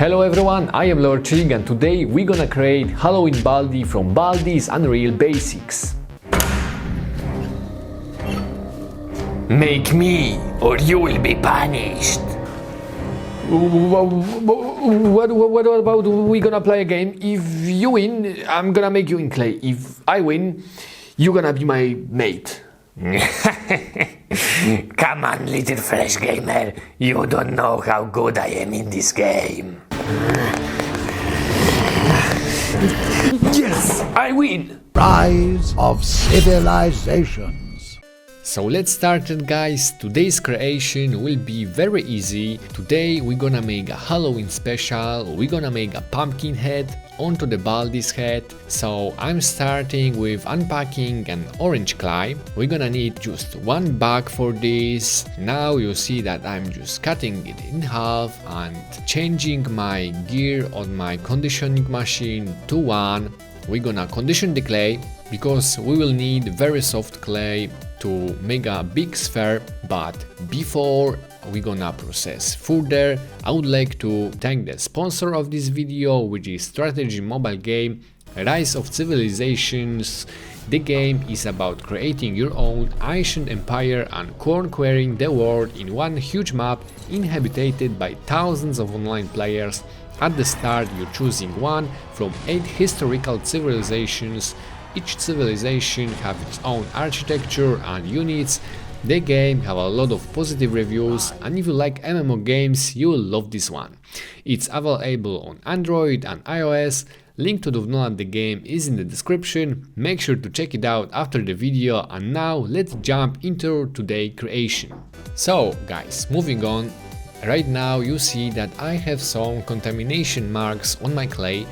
Hello everyone, I am LoreChirik and today we're gonna create Halloween Baldi from Baldi's Unreal Basics. Make me, or you will be punished. What about we gonna play a game? If you win, I'm gonna make you in clay. If I win, you're gonna be my mate. Come on, little fresh gamer. You don't know how good I am in this game. Yes, I win! Rise of civilizations. So let's start it, guys. Today's creation will be very easy. Today we're gonna make a Halloween special. We're gonna make a pumpkin head onto the Baldi's head. So I'm starting with unpacking an orange clay. We're gonna need just one bag for this. Now you see that I'm just cutting it in half and changing my gear on my conditioning machine to 1. We're gonna condition the clay because we will need very soft clay to make a big sphere. But before we're gonna process further, I would like to thank the sponsor of this video, which is strategy mobile game Rise of Civilizations. The game is about creating your own ancient empire and conquering the world in one huge map inhabited by thousands of online players. At the start you're choosing one from 8 historical civilizations. Each civilization have its own architecture and units. The game have a lot of positive reviews, and if you like MMO games, you will love this one. It's available on Android and iOS. Link to download the game is in the description. Make sure to check it out after the video, and now let's jump into today's creation. So guys, moving on. Right now you see that I have some contamination marks on my clay.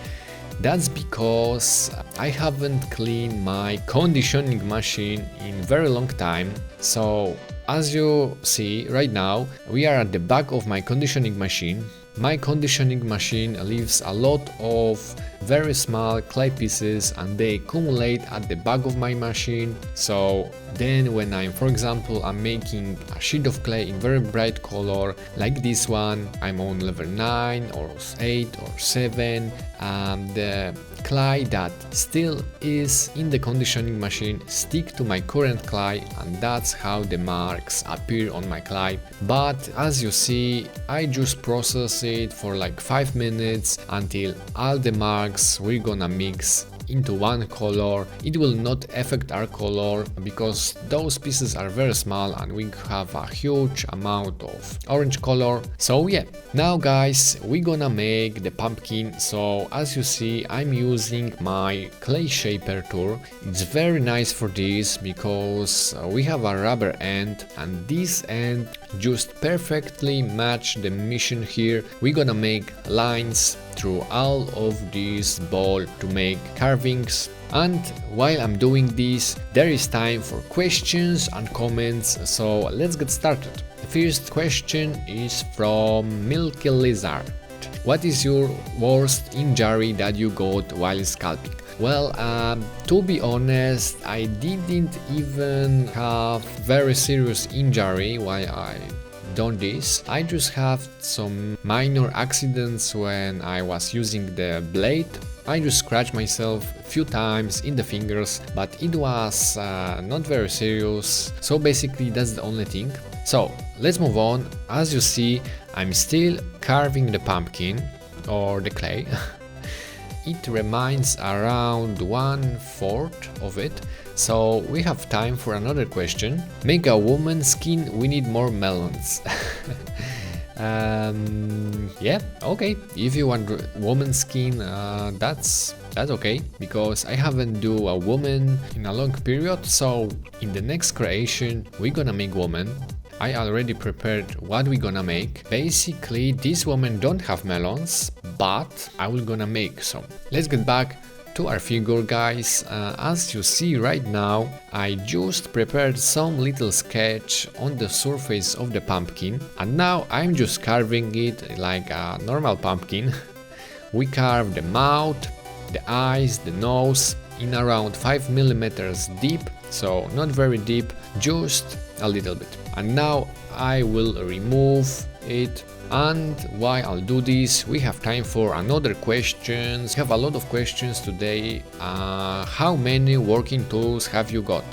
That's because I haven't cleaned my conditioning machine in very long time. So as you see right now, we are at the back of my conditioning machine. My conditioning machine leaves a lot of very small clay pieces and they accumulate at the back of my machine. So then when for example, I'm making a sheet of clay in very bright color like this one, I'm on level 9 or 8 or 7, the clay that still is in the conditioning machine stick to my current clay, and that's how the marks appear on my clay. But as you see, I just process it for like 5 minutes until all the marks we're gonna mix into one color. It will not affect our color because those pieces are very small and we have a huge amount of orange color. So yeah, now guys, we're gonna make the pumpkin. So as you see, I'm using my clay shaper tool. It's very nice for this because we have a rubber end and this end just perfectly match the mission here. We're gonna make lines through all of this ball to make carvings. And while I'm doing this, there is time for questions and comments, so let's get started. The first question is from Milky Lizard. What is your worst injury that you got while scalping? Well, to be honest, I didn't even have very serious injury while I done this. I just have some minor accidents when I was using the blade. I just scratched myself a few times in the fingers, but it was not very serious. So basically that's the only thing. So let's move on. As you see, I'm still carving the pumpkin or the clay. It remains around 1/4 of it. So we have time for another question. Make a woman skin, we need more melons. Yeah, okay. If you want woman skin, that's okay, because I haven't do a woman in a long period. So in the next creation, we're gonna make woman. I already prepared what we're gonna make. Basically, this woman don't have melons, but I will gonna make some. Let's get back to our figure, guys. As you see right now, I just prepared some little sketch on the surface of the pumpkin, and now I'm just carving it like a normal pumpkin. We carve the mouth, the eyes, the nose in around 5 millimeters deep, so not very deep, just a little bit. And now I will remove it. And while I'll do this, we have time for another questions. We have a lot of questions today. How many working tools have you got?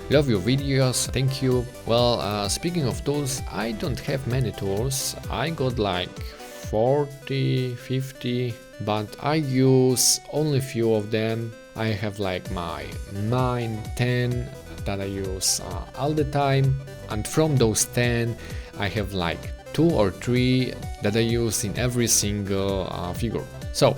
Love your videos, thank you. Well, speaking of tools, I don't have many tools. I got like 40, 50, but I use only few of them. I have like my 9, 10 that I use all the time, and from those 10 I have like 2 or 3 that I use in every single figure. So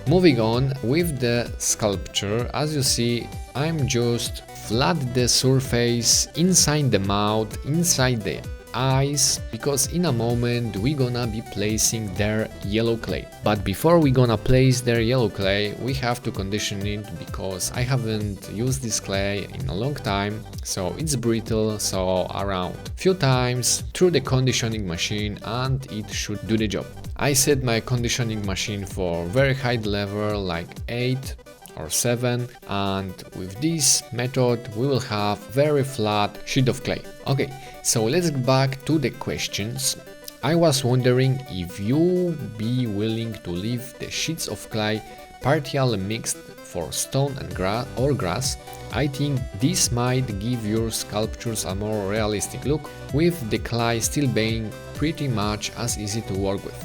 moving on with the sculpture, as you see, I'm just flat the surface inside the mouth, inside the eyes, because in a moment we gonna be placing their yellow clay. But before we gonna place their yellow clay, we have to condition it, because I haven't used this clay in a long time, so it's brittle, so around few times through the conditioning machine and it should do the job. I set my conditioning machine for very high level, like 8 or 7, and with this method we will have very flat sheet of clay. Okay, so let's get back to the questions. I was wondering if you be willing to leave the sheets of clay partially mixed for stone and grass. I think this might give your sculptures a more realistic look, with the clay still being pretty much as easy to work with.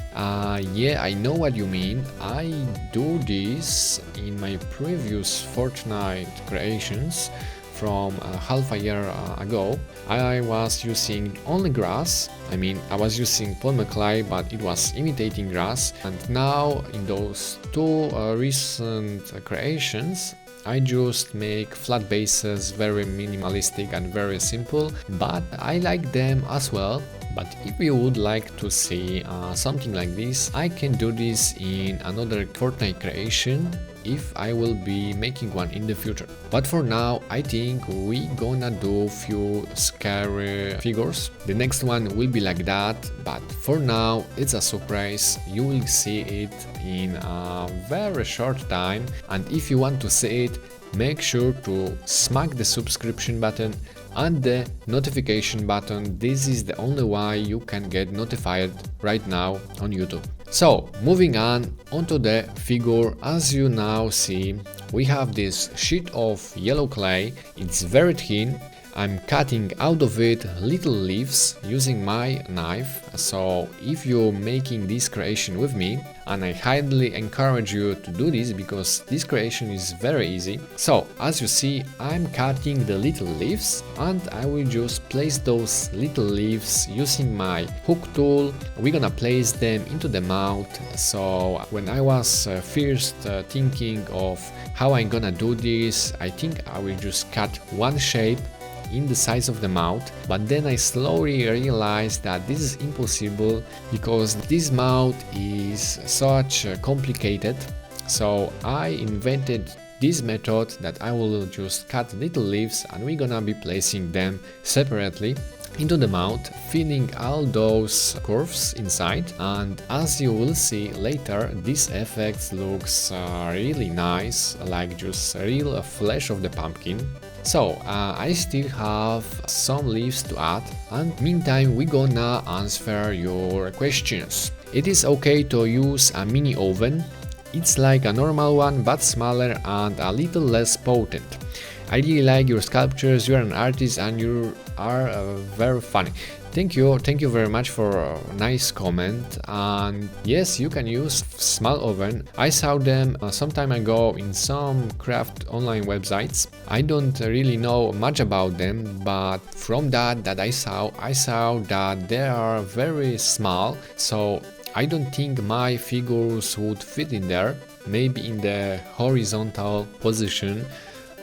Yeah, I know what you mean. I do this in my previous Fortnite creations from half a year ago. I was using only grass. I was using polymer clay, but it was imitating grass. And now in those 2 recent creations, I just make flat bases, very minimalistic and very simple, but I like them as well. But if you would like to see something like this, I can do this in another Fortnite creation if I will be making one in the future. But for now, I think we gonna do few scary figures. The next one will be like that, but for now it's a surprise. You will see it in a very short time, and if you want to see it, make sure to smack the subscription button and the notification button. This is the only way you can get notified right now on YouTube. So moving on onto the figure, as you now see, we have this sheet of yellow clay. It's very thin. I'm cutting out of it little leaves using my knife. So if you're making this creation with me, and I highly encourage you to do this, because this creation is very easy. So as you see, I'm cutting the little leaves, and I will just place those little leaves using my hook tool. We're gonna place them into the mouth. So when I was first thinking of how I'm gonna do this, I think I will just cut one shape in the size of the mouth, but then I slowly realized that this is impossible, because this mouth is such complicated. So I invented this method that I will just cut little leaves, and we're gonna be placing them separately into the mouth, filling all those curves inside. And as you will see later, this effect looks really nice, like just real flesh of the pumpkin. So I still have some leaves to add, and meantime we gonna answer your questions. It is okay to use a mini oven. It's like a normal one but smaller and a little less potent. I really like your sculptures. You're an artist and you are very funny. Thank you very much for a nice comment. And yes, you can use small oven. I saw them some time ago in some craft online websites. I don't really know much about them, but from that I saw that they are very small. So I don't think my figures would fit in there. Maybe in the horizontal position,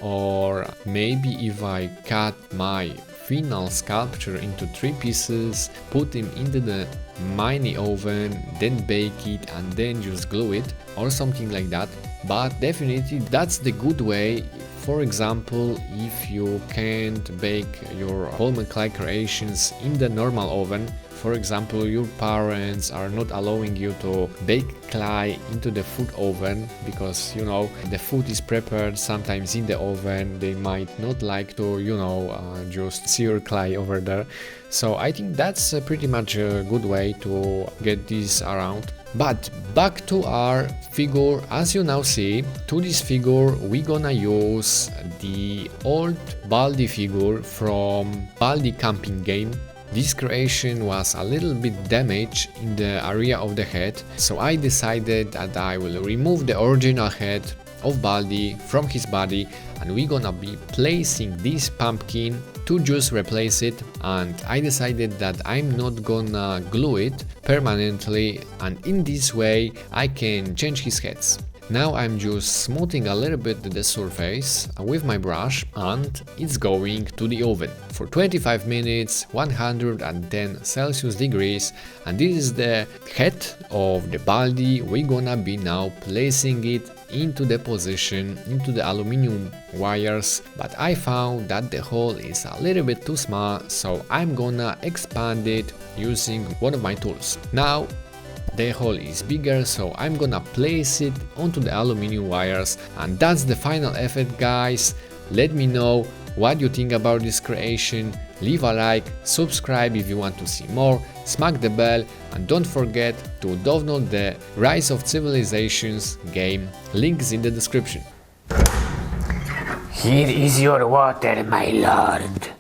or maybe if I cut my final sculpture into 3 pieces, put them into the mini oven, then bake it and then just glue it, or something like that. But definitely that's the good way For example, if you can't bake your polymer clay creations in the normal oven, for example, your parents are not allowing you to bake clay into the food oven because, you know, the food is prepared sometimes in the oven. They might not like to, you know, just see your clay over there. So I think that's pretty much a good way to get this around. But back to our figure. As you now see, to this figure we gonna use the old Baldi figure from Baldi camping game. This creation was a little bit damaged in the area of the head, so I decided that I will remove the original head of Baldi from his body, and we're gonna be placing this pumpkin to just replace it. And I decided that I'm not gonna glue it permanently, and in this way I can change his heads. Now I'm just smoothing a little bit the surface with my brush, and it's going to the oven for 25 minutes, 110 Celsius degrees. And this is the head of the Baldi. We're gonna be now placing it into the position, into the aluminum wires, but I found that the hole is a little bit too small, so I'm gonna expand it using one of my tools. Now the hole is bigger, so I'm gonna place it onto the aluminum wires, and that's the final effect, guys. Let me know what you think about this creation. Leave a like, subscribe if you want to see more, smack the bell, and don't forget to download the Rise of Civilizations game. Links in the description. Here is your water, my lord.